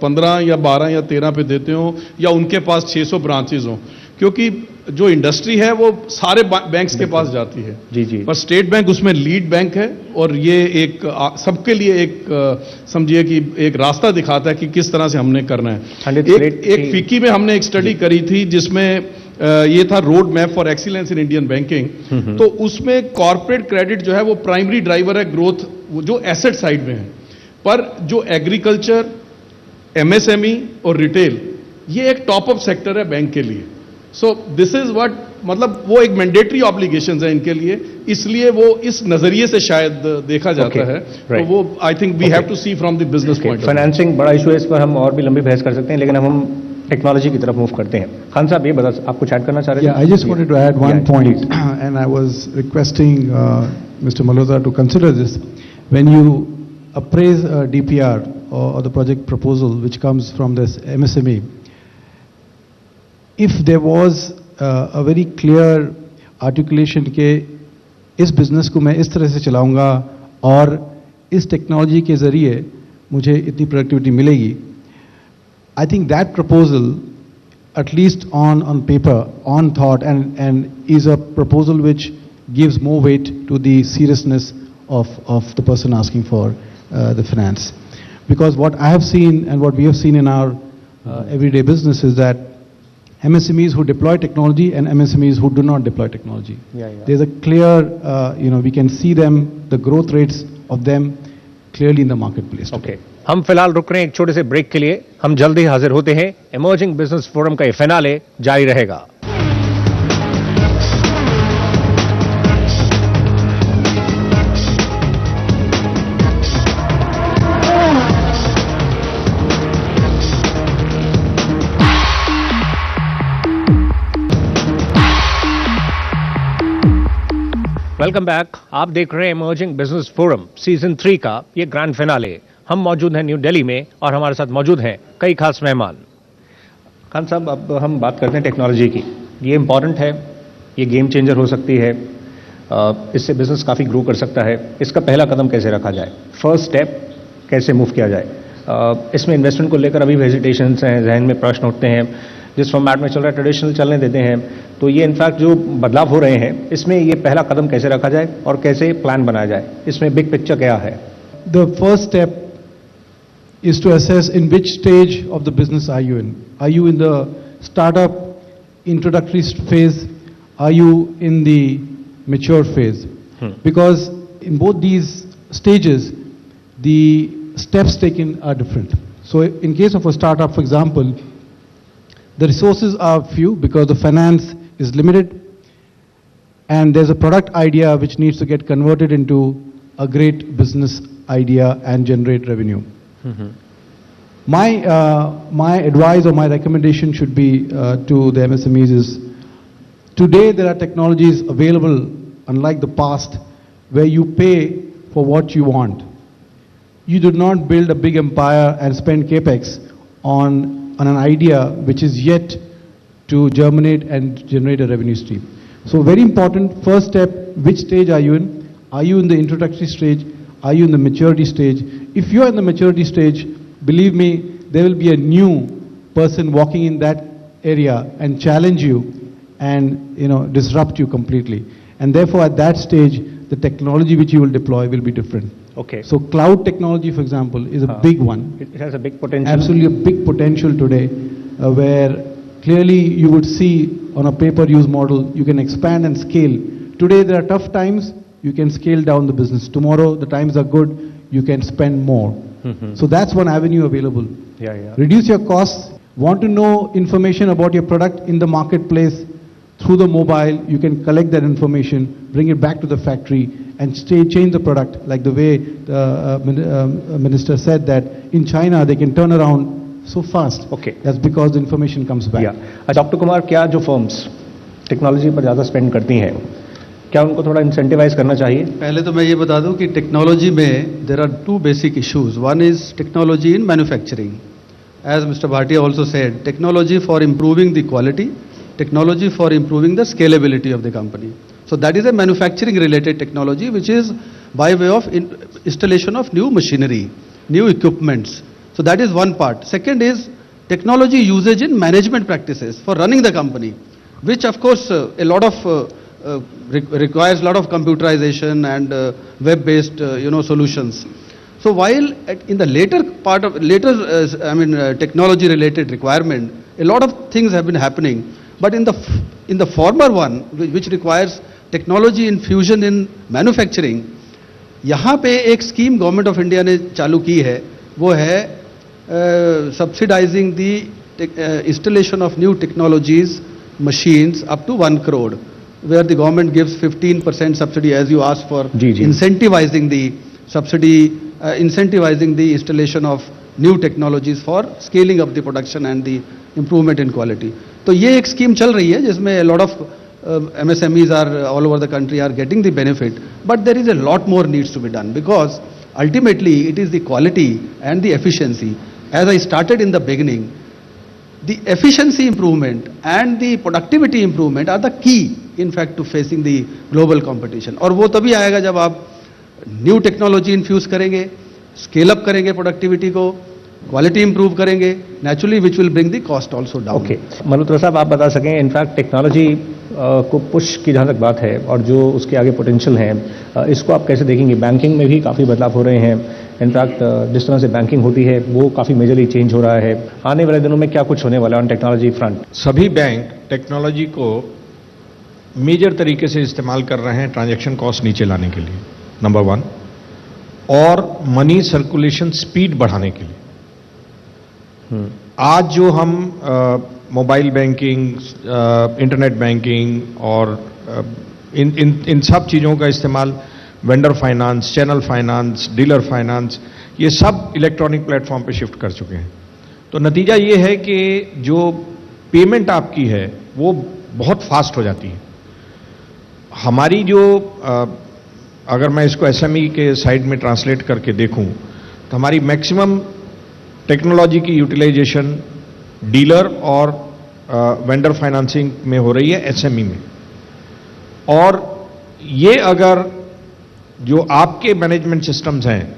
15 या 12 या 13 पे देते हो या उनके पास 600 ब्रांचेस हो, क्योंकि जो इंडस्ट्री है वो सारे बैंक्स के पास जाती है। जी जी। पर स्टेट बैंक उसमें लीड बैंक है और ये एक सबके लिए एक समझिए कि एक रास्ता दिखाता है कि किस तरह से हमने करना है। एक फिक्की में हमने एक स्टडी करी थी जिसमें ये था road map for excellence in Indian banking. तो उसमें कॉर्पोरेट क्रेडिट जो है वो प्राइमरी ड्राइवर है ग्रोथ, जो एसेट साइड में है, पर जो एग्रीकल्चर, एमएसएमई और रिटेल ये एक टॉप अप सेक्टर है बैंक के लिए। सो दिस इज व्हाट, मतलब वो एक मैंडेटरी ऑब्लिगेशंस है इनके लिए, इसलिए वो इस नजरिए से शायद देखा जाता है। तो वो I think we have to see from the business point. Financing बड़ा इशू है, इस पर हम और भी लंबी बहस कर सकते हैं, लेकिन हम टेक्नोलॉजी की तरफ मूव करते हैं। खान साहब, ये बता, आप कुछ ऐड करना चाह रहे थे? Yeah, I just wanted to add one point, and I was requesting Mr. Malhotra to consider this. When you appraise a DPR or the project proposal which comes from this MSME, if there was a very clear articulation के इस बिजनेस को मैं इस तरह से चलाऊंगा और इस टेक्नोलॉजी के जरिए मुझे इतनी प्रोडक्टिविटी मिलेगी, I think that proposal, at least on paper, on thought, and is a proposal which gives more weight to the seriousness of the person asking for the finance. Because what I have seen and what we have seen in our everyday business is that MSMEs who deploy technology and MSMEs who do not deploy technology. There's a clear, we can see them, the growth rates of them clearly in the marketplace. Okay. हम फिलहाल रुक रहे हैं एक छोटे से ब्रेक के लिए, हम जल्द ही हाजिर होते हैं। इमर्जिंग बिजनेस फोरम का ये फिनाले जारी रहेगा। वेलकम बैक, आप देख रहे हैं इमर्जिंग बिजनेस फोरम सीजन 3 का ये ग्रैंड फिनाले। हम मौजूद हैं न्यू दिल्ली में और हमारे साथ मौजूद हैं कई खास मेहमान। खान साहब, अब हम बात करते हैं टेक्नोलॉजी की। ये इंपॉर्टेंट है, ये गेम चेंजर हो सकती है, इससे बिजनेस काफ़ी ग्रो कर सकता है। इसका पहला कदम कैसे रखा जाए, फर्स्ट स्टेप कैसे मूव किया जाए? इसमें इन्वेस्टमेंट को लेकर अभी हेजिटेशंस हैं, जहन में प्रश्न उठते हैं। जिस फॉर्मेट में चल रहा है ट्रेडिशनल चलने देते हैं, तो ये इनफैक्ट जो बदलाव हो रहे हैं इसमें ये पहला कदम कैसे रखा जाए और कैसे प्लान बनाया जाए, इसमें बिग पिक्चर क्या है? The first step is to assess in which stage of the business are you in. Are you in the startup, introductory phase? Are you in the mature phase? Because in both these stages, the steps taken are different. So in case of a startup, for example, the resources are few because the finance is limited and there's a product idea which needs to get converted into a great business idea and generate revenue. My advice or my recommendation should be to the MSMEs is, today there are technologies available, unlike the past, where you pay for what you want. You do not build a big empire and spend capex on an idea which is yet to germinate and generate a revenue stream. So very important, first step, which stage are you in? Are you in the introductory stage? Are you in the maturity stage? If you are in the maturity stage, believe me, there will be a new person walking in that area and challenge you and disrupt you completely. And therefore, at that stage, the technology which you will deploy will be different. Okay. So cloud technology, for example, is a big one. It has a big potential. Absolutely a big potential today, where clearly you would see on a pay-per-use model, you can expand and scale. Today there are tough times, you can scale down the business. Tomorrow the times are good, you can spend more. So that's one avenue available. Reduce your costs. Want to know information about your product in the marketplace? Through the mobile, you can collect that information, bring it back to the factory, and change the product, like the way the minister said that in China they can turn around so fast. Okay. That's because the information comes back. Doctor Kumar, क्या जो फर्म्स टेक्नोलॉजी पर ज़्यादा स्पेंड करती हैं क्या उनको थोड़ा इंसेंटिवाइज करना चाहिए? पहले तो मैं ये बता दूं कि टेक्नोलॉजी में there are two basic issues. One is technology in manufacturing. As Mr Bhatia also said, technology for improving the quality, technology for improving the scalability of the company. So that is a manufacturing related technology which is by way of installation of new machinery, new equipments. So that is one part. Second is technology usage in management practices for running the company, which of course a lot of requires a lot of computerization and web-based solutions. So while in the later part of technology related requirement, a lot of things have been happening. But in the former one, which requires technology infusion in manufacturing, यहाँ पे एक स्कीम गवर्नमेंट ऑफ इंडिया ने चालू की है, वो है subsidizing the installation of new technologies, machines up to 1 crore, where the government gives 15% subsidy as you asked for, incentivizing the subsidy, incentivizing the installation of new technologies for scaling up the production and the improvement in quality. तो ये एक स्कीम चल रही है जिसमें lot of MSMEs are all over the country are getting the benefit, but there is a lot more needs to be done because ultimately it is the quality and the efficiency. As I started in the beginning, the efficiency improvement and the productivity improvement are the key in fact to facing the global competition. और वो तभी आएगा जब आप न्यू टेक्नोलॉजी इन्फ्यूज करेंगे, स्केल अप करेंगे प्रोडक्टिविटी को, क्वालिटी इंप्रूव करेंगे, naturally which will bring the cost also down. Okay, Malhotra साहब आप बता सकें इनफैक्ट टेक्नोलॉजी को पुश की जहाँ तक बात है और जो उसके आगे पोटेंशियल है, इसको आप कैसे देखेंगे? बैंकिंग में भी काफ़ी बदलाव हो रहे हैं. इनफैक्ट जिस तरह से बैंकिंग होती है वो काफ़ी मेजरली चेंज हो रहा है. आने वाले दिनों में क्या कुछ होने वाला है ऑन टेक्नोलॉजी फ्रंट? सभी बैंक टेक्नोलॉजी को मेजर तरीके से इस्तेमाल कर रहे हैं ट्रांजैक्शन कॉस्ट नीचे लाने के लिए, नंबर 1, और मनी सर्कुलेशन स्पीड बढ़ाने के लिए. आज जो हम मोबाइल बैंकिंग, इंटरनेट बैंकिंग और इन सब चीज़ों का इस्तेमाल, vendor finance, channel finance, dealer finance, ये सब इलेक्ट्रॉनिक प्लेटफॉर्म पे शिफ्ट कर चुके हैं. तो नतीजा ये है कि जो पेमेंट आपकी है वो बहुत फास्ट हो जाती है. हमारी जो अगर मैं इसको एसएमई के साइड में ट्रांसलेट करके देखूं तो हमारी मैक्सिमम टेक्नोलॉजी की यूटिलाइजेशन डीलर और वेंडर फाइनेंसिंग में हो रही है, एसएमई में. और ये अगर जो आपके मैनेजमेंट सिस्टम्स हैं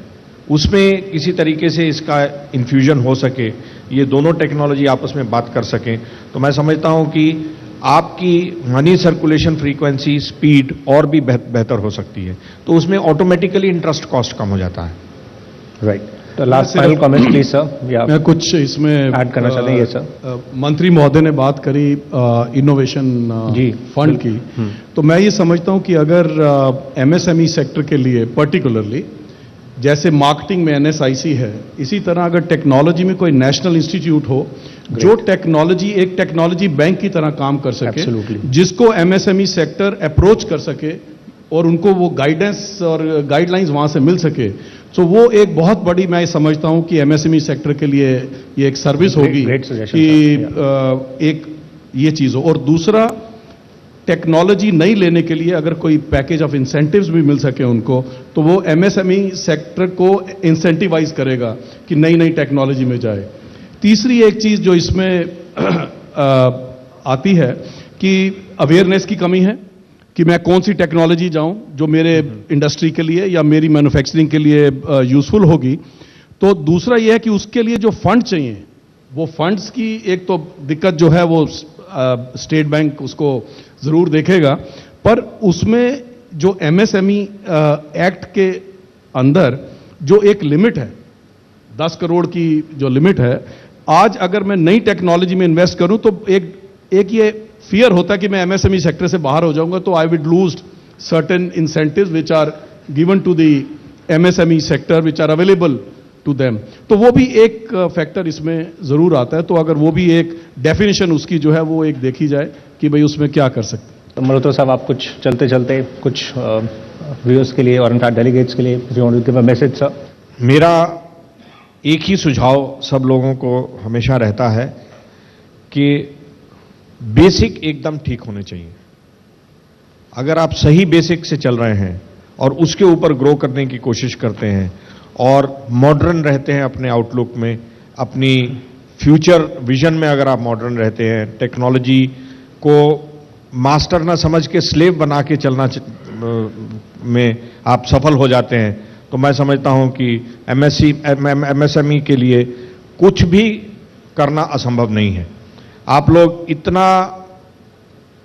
उसमें किसी तरीके से इसका इन्फ्यूजन हो सके, ये दोनों टेक्नोलॉजी आपस में बात कर सकें, तो मैं समझता हूं कि आपकी मनी सर्कुलेशन फ्रीक्वेंसी, स्पीड और भी बेहतर हो सकती है. तो उसमें ऑटोमेटिकली इंटरेस्ट कॉस्ट कम हो जाता है. राइट. तो last final comment please sir. मैं कुछ इसमें ऐड करना चाहते हैं. सर, मंत्री महोदय ने बात करी इनोवेशन फंड की, तो मैं ये समझता हूं कि अगर एमएसएमई सेक्टर के लिए पर्टिकुलरली जैसे मार्केटिंग में एनएसआईसी है, इसी तरह अगर टेक्नोलॉजी में कोई नेशनल इंस्टीट्यूट हो जो टेक्नोलॉजी एक टेक्नोलॉजी बैंक की तरह काम कर सके, जिसको एमएसएमई सेक्टर अप्रोच कर सके और उनको वो गाइडेंस और गाइडलाइंस वहां से मिल सके, तो वो एक बहुत बड़ी मैं समझता हूं कि एमएसएमई सेक्टर के लिए ये एक सर्विस होगी कि एक ये चीज हो. और दूसरा, टेक्नोलॉजी नहीं लेने के लिए अगर कोई पैकेज ऑफ इंसेंटिव्स भी मिल सके उनको, तो वो एमएसएमई सेक्टर को इंसेंटिवाइज करेगा कि नई नई टेक्नोलॉजी में जाए. तीसरी एक चीज जो इसमें आती है कि अवेयरनेस की कमी है कि मैं कौन सी टेक्नोलॉजी जाऊं जो मेरे इंडस्ट्री के लिए या मेरी मैन्युफैक्चरिंग के लिए यूजफुल होगी. तो दूसरा यह है कि उसके लिए जो फंड चाहिए, वो फंड्स की एक तो दिक्कत जो है वो स्टेट बैंक उसको जरूर देखेगा, पर उसमें जो एमएसएमई एक्ट के अंदर जो एक लिमिट है 10 करोड़ की जो लिमिट है, आज अगर मैं नई टेक्नोलॉजी में इन्वेस्ट करूं तो एक ये फियर होता है कि मैं एमएसएमई सेक्टर से बाहर हो जाऊंगा, तो I will lose certain incentives which are given to the MSME sector which are available to them. तो वो भी एक फैक्टर इसमें जरूर आता है. तो अगर वो भी एक डेफिनेशन उसकी जो है वो एक देखी जाए कि भाई उसमें क्या कर सकते. तो मल्होत्रा साहब, आप कुछ चलते चलते कुछ व्यूअर्स के लिए और इनफैक्ट डेलीगेट्स के लिए you want to give a message sir? मेरा एक ही सुझाव सब लोगों को हमेशा रहता है कि बेसिक एकदम ठीक होने चाहिए. अगर आप सही बेसिक से चल रहे हैं और उसके ऊपर ग्रो करने की कोशिश करते हैं और मॉडर्न रहते हैं अपने आउटलुक में, अपनी फ्यूचर विजन में अगर आप मॉडर्न रहते हैं, टेक्नोलॉजी को मास्टर ना समझ के स्लेव बना के चलना में आप सफल हो जाते हैं, तो मैं समझता हूं कि एमएसएमई के लिए कुछ भी करना असंभव नहीं है। आप लोग इतना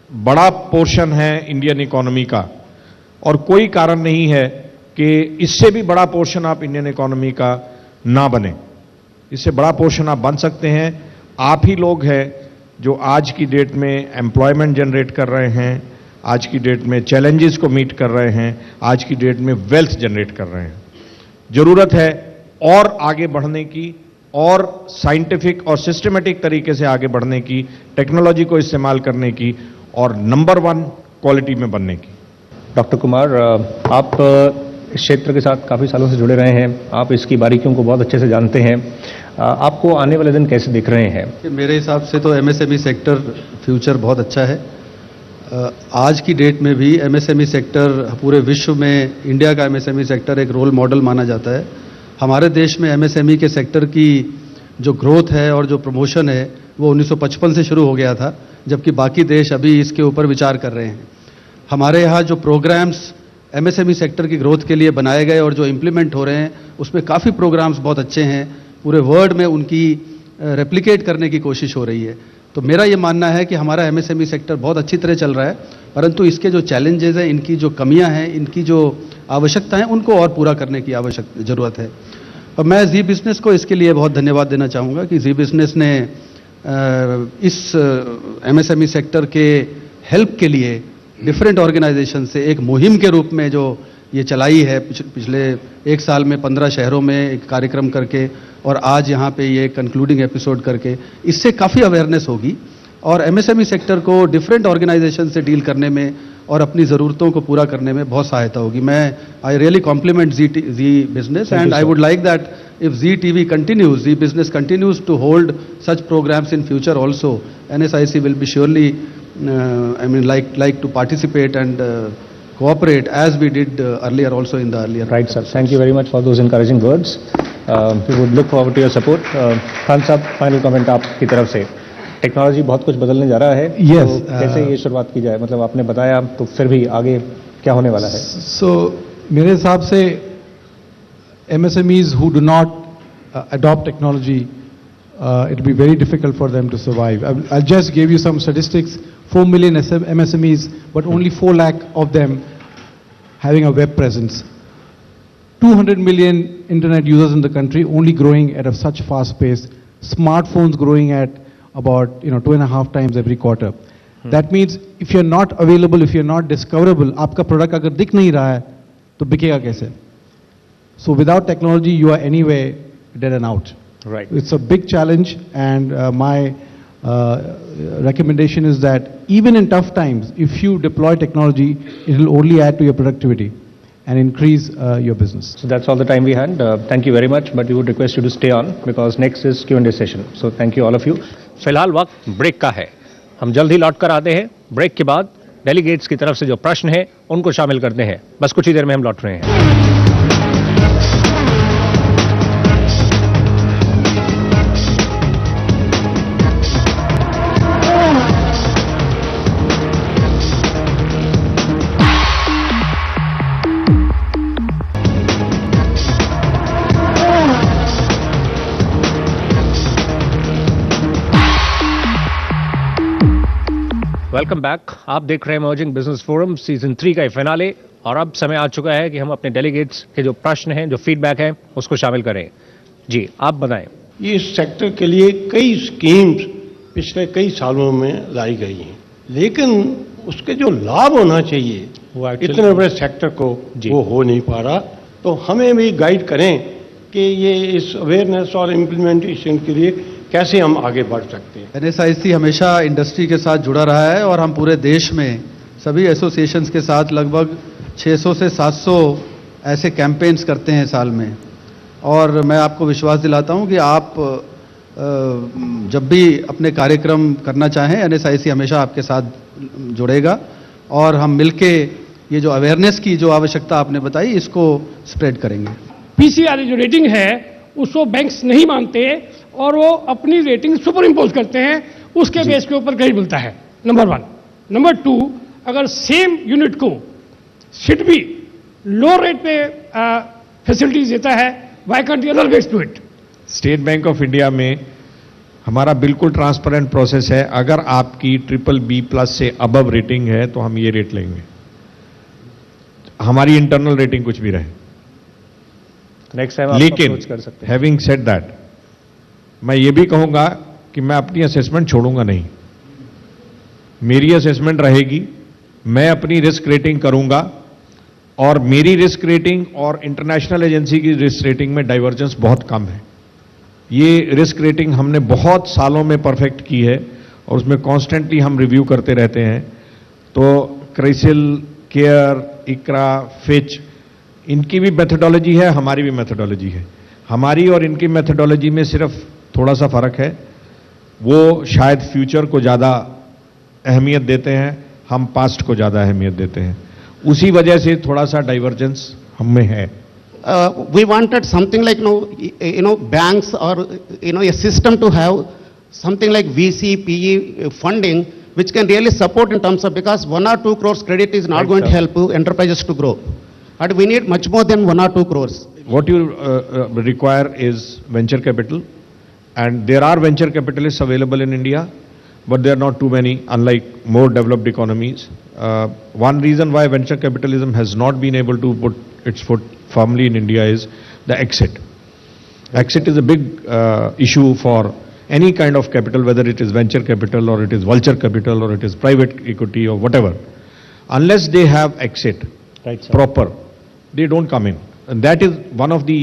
बड़ा पोर्शन है इंडियन इकोनॉमी का और कोई कारण नहीं है कि इससे भी बड़ा पोर्शन आप इंडियन इकोनॉमी का ना बने। इससे बड़ा पोर्शन आप बन सकते हैं। आप ही लोग हैं जो आज की डेट में एम्प्लॉयमेंट जनरेट कर रहे हैं, आज की डेट में चैलेंजेस को मीट कर रहे हैं, आज की डेट में वेल्थ जनरेट कर रहे हैं। जरूरत है और आगे बढ़ने की और साइंटिफिक और सिस्टमेटिक तरीके से आगे बढ़ने की, टेक्नोलॉजी को इस्तेमाल करने की और नंबर 1 क्वालिटी में बनने की। डॉक्टर कुमार, आप इस क्षेत्र के साथ काफ़ी सालों से जुड़े रहे हैं, आप इसकी बारीकियों को बहुत अच्छे से जानते हैं। आपको आने वाले दिन कैसे दिख रहे हैं? मेरे हिसाब से तो एमएसएमई सेक्टर फ्यूचर बहुत अच्छा है। आज की डेट में भी एमएसएमई सेक्टर पूरे विश्व में, इंडिया का एमएसएमई सेक्टर एक रोल मॉडल माना जाता है। हमारे देश में एमएसएमई के सेक्टर की जो ग्रोथ है और जो प्रमोशन है वो 1955 से शुरू हो गया था, जबकि बाकी देश अभी इसके ऊपर विचार कर रहे हैं। हमारे यहाँ जो प्रोग्राम्स एमएसएमई सेक्टर की ग्रोथ के लिए बनाए गए और जो इम्प्लीमेंट हो रहे हैं, उसमें काफ़ी प्रोग्राम्स बहुत अच्छे हैं। पूरे वर्ल्ड में उनकी रेप्लिकेट करने की कोशिश हो रही है। तो मेरा ये मानना है कि हमारा एमएसएमई सेक्टर बहुत अच्छी तरह चल रहा है, परंतु इसके जो चैलेंजेस हैं, इनकी जो कमियां हैं, इनकी जो आवश्यकता है, उनको और पूरा करने की ज़रूरत है। और मैं जी बिज़नेस को इसके लिए बहुत धन्यवाद देना चाहूँगा कि जी बिज़नेस ने इस एमएसएमई सेक्टर के हेल्प के लिए डिफरेंट ऑर्गेनाइजेशन से एक मुहिम के रूप में जो ये चलाई है, पिछले 1 साल में 15 शहरों में एक कार्यक्रम करके और आज यहाँ पे ये कंक्लूडिंग एपिसोड करके, इससे काफ़ी अवेयरनेस होगी और एमएसएमई सेक्टर को डिफरेंट ऑर्गेनाइजेशन से डील करने में और अपनी ज़रूरतों को पूरा करने में बहुत सहायता होगी। मैं I really compliment Zee Business and I would like that if Zee TV continues, Zee Business continues to hold such programmes in future also, NSIC will be surely like to participate and cooperate as we did earlier also in the earlier. Right, sir. Thank you very much for those encouraging words. We would look forward to your support. Khan साहब, फाइनल कमेंट आपकी तरफ से। टेक्नोलॉजी बहुत कुछ बदलने जा रहा है। Yes. तो कैसे ये शुरुआत की जाए? मतलब आपने बताया, तो फिर भी आगे क्या होने वाला है? So मेरे हिसाब से MSMEs who do not adopt technology, it will be very difficult for them to survive. I'll just give you some statistics. 4 million MSMEs, but only 4 lakh of them having a web presence. 200 million internet users in the country, only growing at a such fast pace. Smartphones growing at about 2.5 times every quarter. That means if you're not available, if you're not discoverable, आपका product अगर दिख नहीं रहा है, तो बिकेगा कैसे? So without technology, you are anyway dead and out. Right. It's a big challenge, and my recommendation is that even in tough times, if you deploy technology, it will only add to your productivity and increase your business. So that's all the time we had. Thank you very much, but we would request you to stay on because next is Q&A session. So thank you all of you. फिलहाल वक्त ब्रेक का है, हम जल्द ही लौट कर आते हैं। ब्रेक के बाद डेलीगेट्स की तरफ से जो प्रश्न है उनको शामिल करते हैं। बस कुछ ही देर में हम लौट रहे हैं। Welcome back. आप देख रहे हैं इमर्जिंग बिजनेस फोरम सीजन 3 का फिनाले, और अब समय आ चुका है कि हम अपने डेलीगेट्स के जो प्रश्न हैं, जो फीडबैक है, उसको शामिल करें। जी, आप बताएं। इस सेक्टर के लिए कई स्कीम्स पिछले कई सालों में लाई गई हैं, लेकिन उसके जो लाभ होना चाहिए वो इतने बड़े सेक्टर को वो हो नहीं पा रहा। तो हमें भी गाइड करें कि ये इस अवेयरनेस और इम्प्लीमेंटेशन के लिए कैसे हम आगे बढ़ सकते हैं। एनएसआईसी हमेशा इंडस्ट्री के साथ जुड़ा रहा है और हम पूरे देश में सभी एसोसिएशंस के साथ लगभग 600 से 700 ऐसे कैंपेन्स करते हैं साल में। और मैं आपको विश्वास दिलाता हूं कि आप जब भी अपने कार्यक्रम करना चाहें, एनएसआईसी हमेशा आपके साथ जुड़ेगा और हम मिलके ये जो अवेयरनेस की जो आवश्यकता आपने बताई इसको स्प्रेड करेंगे। पीसीआर जो रेटिंग है उसको बैंक्स नहीं मानते और वो अपनी रेटिंग सुपर इम्पोज करते हैं, उसके बेस के ऊपर क्रेडिट मिलता है, नंबर 1। नंबर 2, अगर सेम यूनिट को सिट भी लो रेट पे फैसिलिटीज देता है, why can't the other banks do it? State bank of India में हमारा बिल्कुल ट्रांसपेरेंट प्रोसेस है। अगर आपकी BBB+ से अबव रेटिंग है तो हम ये रेट लेंगे, हमारी इंटरनल रेटिंग कुछ भी रहे। नेक्स्ट टाइम आप लेकिन अप्रोच कर सकते हैं। हैविंग सेड दैट, मैं ये भी कहूंगा कि मैं अपनी असेसमेंट छोड़ूंगा नहीं। मेरी असेसमेंट रहेगी, मैं अपनी रिस्क रेटिंग करूंगा और मेरी रिस्क रेटिंग और इंटरनेशनल एजेंसी की रिस्क रेटिंग में डाइवर्जेंस बहुत कम है। ये रिस्क रेटिंग हमने बहुत सालों में परफेक्ट की है और उसमें कॉन्स्टेंटली हम रिव्यू करते रहते हैं। तो क्राइसिल, केयर, इक्रा, फिच, इनकी भी मेथोडोलॉजी है, हमारी भी मेथोडोलॉजी है। हमारी और इनकी मेथोडोलॉजी में सिर्फ थोड़ा सा फर्क है, वो शायद फ्यूचर को ज़्यादा अहमियत देते हैं, हम पास्ट को ज़्यादा अहमियत देते हैं। उसी वजह से थोड़ा सा डाइवर्जेंस हम में है। We wanted something like banks or a system to have something like VC, PE funding which can really support in terms of, because 1 or 2 crores credit is not going to help enterprises to grow, and we need much more than 1 or 2 crores. What you require is venture capital, and there are venture capitalists available in India, but there are not too many, unlike more developed economies. One reason why venture capitalism has not been able to put its foot firmly in India is the exit. Exit is a big issue for any kind of capital, whether it is venture capital or it is vulture capital or it is private equity or whatever. Unless they have exit proper, they don't come in. And that is one of the,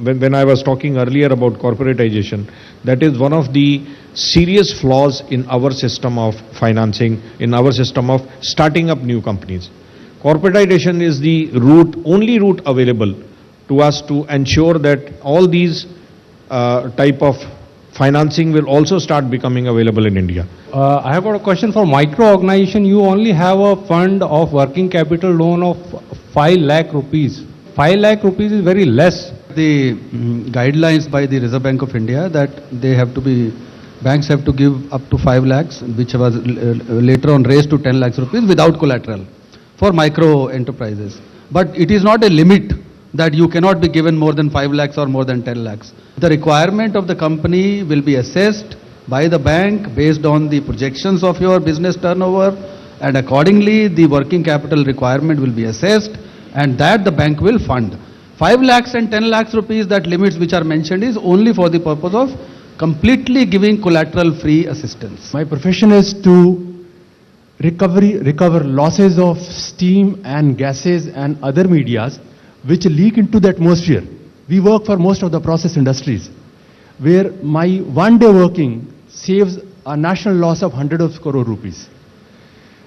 when I was talking earlier about corporatization, that is one of the serious flaws in our system of financing, in our system of starting up new companies. Corporatization is the route, only route available to us to ensure that all these type of financing will also start becoming available in India. I have got a question for micro organization. You only have a fund of working capital loan of 5 lakh rupees. 5 lakh rupees is very less. The guidelines by the Reserve Bank of India that they have to be, banks have to give up to 5 lakhs, which was later on raised to 10 lakhs rupees without collateral for micro enterprises. But it is not a limit that you cannot be given more than 5 lakhs or more than 10 lakhs. The requirement of the company will be assessed by the bank based on the projections of your business turnover, and accordingly the working capital requirement will be assessed, and that the bank will fund. 5 lakhs and 10 lakhs rupees, that limits which are mentioned is only for the purpose of completely giving collateral free assistance. My profession is to recover losses of steam and gases and other medias which leak into the atmosphere. We work for most of the process industries, where my one day working saves a national loss of hundreds of crore rupees.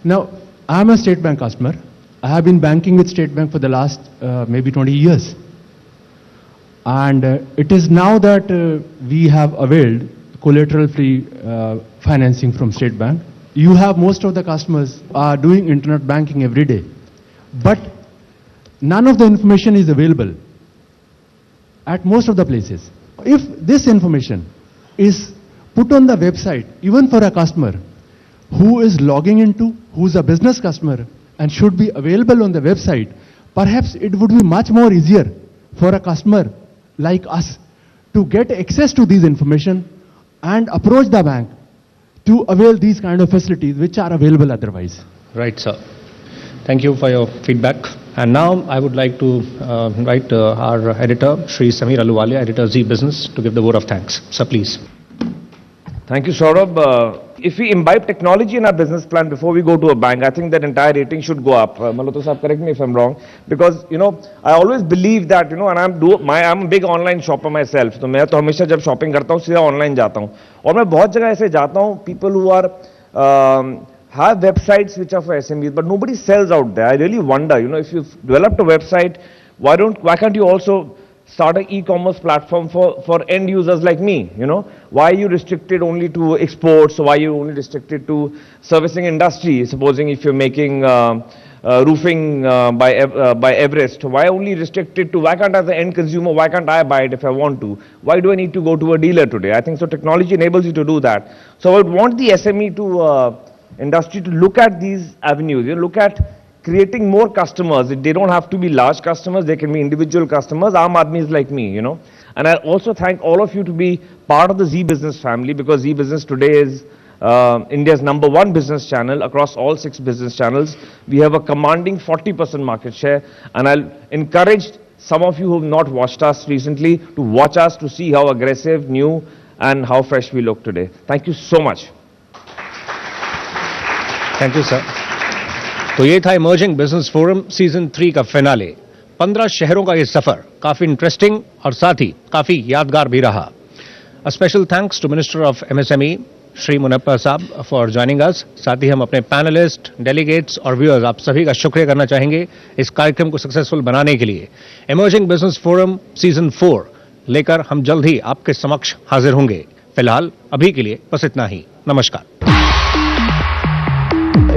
Now, I am a State Bank customer. I have been banking with State Bank for the last maybe 20 years. And it is now that we have availed collateral-free financing from State Bank. You have most of the customers are doing internet banking every day, but none of the information is available at most of the places. If this information is put on the website, even for a customer who is logging into, who's a business customer, and should be available on the website, perhaps it would be much more easier for a customer like us to get access to these information and approach the bank to avail these kind of facilities which are available otherwise. Right, sir. Thank you for your feedback. And now I would like to invite our editor, Shri Samir Aluwalia, editor Z Business, to give the vote of thanks. Sir, please. Thank you, Saurabh. If we imbibe technology in our business plan before we go to a bank, I think that entire rating should go up. Malhotra sahab, correct me if I'm wrong. Because, I always believe that, and I'm a big online shopper myself. So, मैं तो हमेशा जब shopping करता हूँ, सीधा online जाता हूँ. और मैं बहुत जगह ऐसे जाता हूँ, people who are, have websites which are for SMEs, but nobody sells out there. I really wonder, if you've developed a website, why can't you also start an e-commerce platform for end users like me, you know? Why are you restricted only to exports? Why are you only restricted to servicing industry? Supposing if you're making roofing by Everest, why only restricted to, why can't as an end consumer, why can't I buy it if I want to? Why do I need to go to a dealer today? I think so technology enables you to do that. So I would want the SME to industry to look at these avenues, you know, look at creating more customers. They don't have to be large customers, they can be individual customers. Aam Aadmis like me, you know. And I also thank all of you to be part of the Zee Business family, because Zee Business today is India's #1 business channel across all 6 business channels. We have a commanding 40% market share, and I'll encourage some of you who have not watched us recently to watch us to see how aggressive, new, and how fresh we look today. Thank you so much. Thank you sir. तो ये था इमर्जिंग बिजनेस फोरम सीजन 3 का फिनाले। 15 शहरों का ये सफर काफी इंटरेस्टिंग और साथ ही काफी यादगार भी रहा। A special thanks to minister of MSME Shri Muniyappa साहब फॉर ज्वाइनिंग अस। साथ ही हम अपने पैनलिस्ट, डेलीगेट्स और व्यूअर्स आप सभी का शुक्रिया करना चाहेंगे इस कार्यक्रम को सक्सेसफुल बनाने के लिए। इमर्जिंग बिजनेस फोरम सीजन 4 लेकर हम जल्द ही आपके समक्ष हाजिर होंगे। फिलहाल अभी के लिए बस इतना ही। नमस्कार।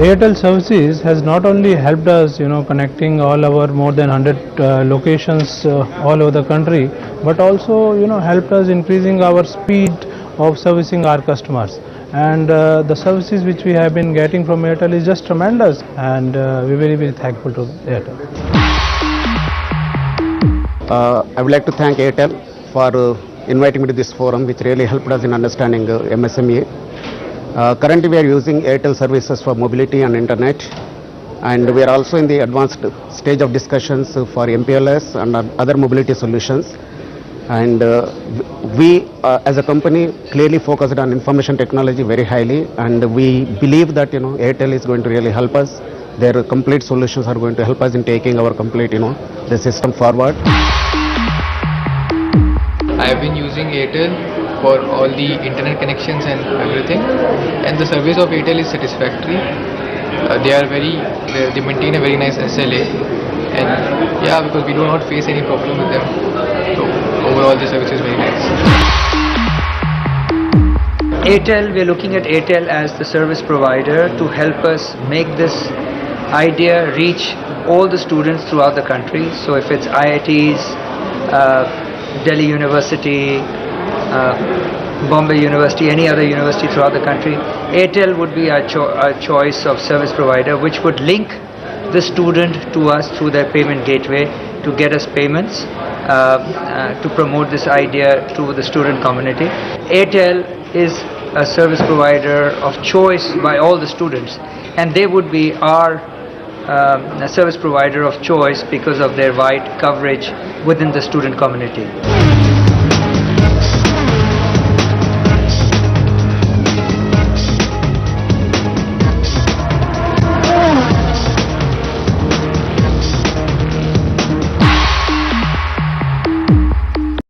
Airtel Services has not only helped us, connecting all our more than 100 locations all over the country, but also, helped us increasing our speed of servicing our customers. And the services which we have been getting from Airtel is just tremendous, and we're very, very thankful to Airtel. I would like to thank Airtel for inviting me to this forum, which really helped us in understanding MSME. Currently, we are using Airtel services for mobility and internet, and we are also in the advanced stage of discussions for MPLS and other mobility solutions. And we, as a company, clearly focused on information technology very highly, and we believe that Airtel is going to really help us. Their complete solutions are going to help us in taking our complete the system forward. I have been using Airtel for all the internet connections and everything, and the service of Airtel is satisfactory. They maintain a very nice SLA, and yeah, because we do not face any problem with them. So overall the service is very nice. Airtel, we are looking at Airtel as the service provider to help us make this idea reach all the students throughout the country. So if it's IITs, Delhi University, Bombay University, any other university throughout the country, Airtel would be our choice of service provider, which would link the student to us through their payment gateway to get us payments, to promote this idea to the student community. Airtel is a service provider of choice by all the students, and they would be our service provider of choice because of their wide coverage within the student community.